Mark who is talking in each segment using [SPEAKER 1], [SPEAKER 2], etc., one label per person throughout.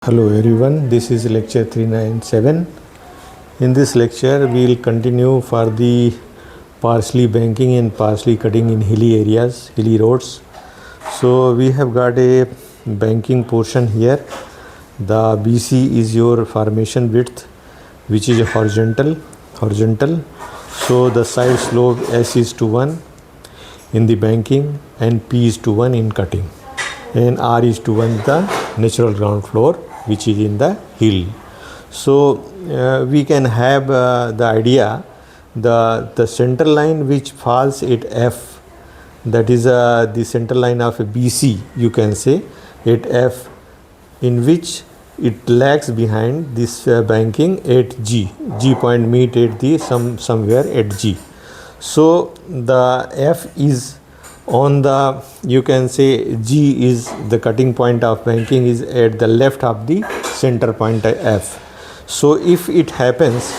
[SPEAKER 1] Hello everyone, this is lecture 397. In this lecture we will continue for the partially banking and partially cutting in hilly areas, hilly roads. So we have got a banking portion here. The BC is your formation width, which is horizontal. So the side slope S is to 1 in the banking and P is to 1 in cutting, and R is to 1 the natural ground floor, which is in the hill. So we can have the idea, the center line which falls at F, that is the center line of BC, you can say, at F, in which it lags behind this banking at G point meet at the somewhere at G. So the F is on the, you can say, G is the cutting point of banking is at the left of the center point F. So if it happens,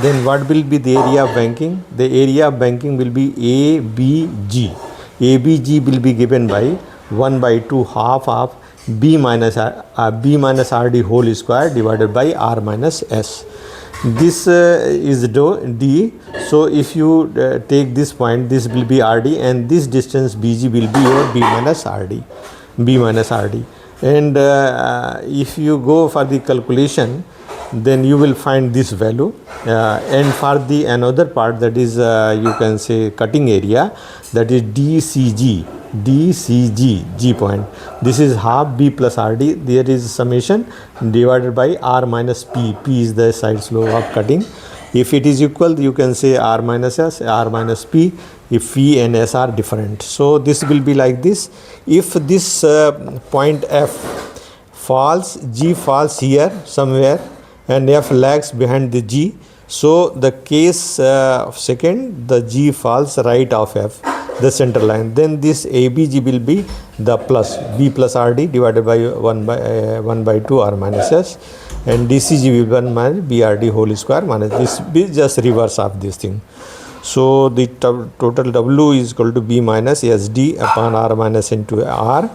[SPEAKER 1] then what will be the area of banking? The area of banking will be ABG. ABG will be given by 1 by 2 half of B minus RD whole square divided by R minus S. This is D. So if you take this point, this will be RD, and this distance BG will be your B minus RD. And if you go for the calculation, then you will find this value. And for the another part, that is you can say cutting area, that is DCG, G point. This is half B plus RD. There is summation divided by R minus P. P is the side slope of cutting. If it is equal, you can say R minus S, R minus P, if P and S are different. So this will be like this. If this point F falls, G falls here somewhere, and F lags behind the G. So the case second, the G falls right of F, the center line. Then this ABG will be the plus B plus RD divided by 1 by 2 R minus S, and DCG will be 1 minus BRD whole square minus this be just reverse of this thing. So the total W is equal to B minus SD upon R minus into R.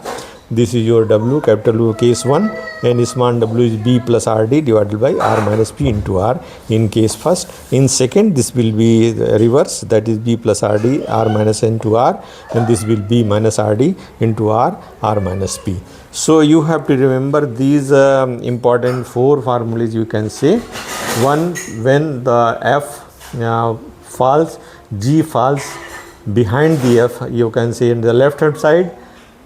[SPEAKER 1] This is your W, capital W case 1, and small w is B plus RD divided by R minus P into R in case first. In second, this will be the reverse, that is B plus RD, R minus into R, and this will be minus RD into R, R minus P. So you have to remember these important 4 formulas, you can say. One, when the F falls, G falls behind the F, you can say in the left hand side,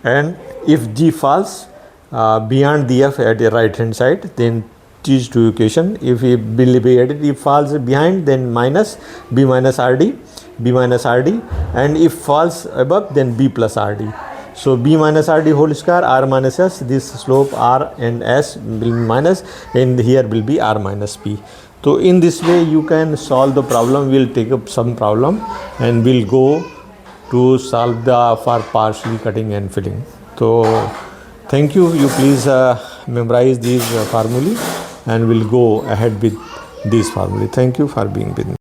[SPEAKER 1] and if G falls beyond the F at the right hand side, then these two equation, if it will be added, if falls behind, then minus B minus RD, and if falls above, then B plus RD. So B minus RD whole square, R minus S, this slope R and S will be minus, and here will be R minus P. So in this way you can solve the problem. We'll take up some problem and we'll go to solve the for partially cutting and filling. So thank you. You please memorize these formulae, and we'll go ahead with these formulae. Thank you for being with me.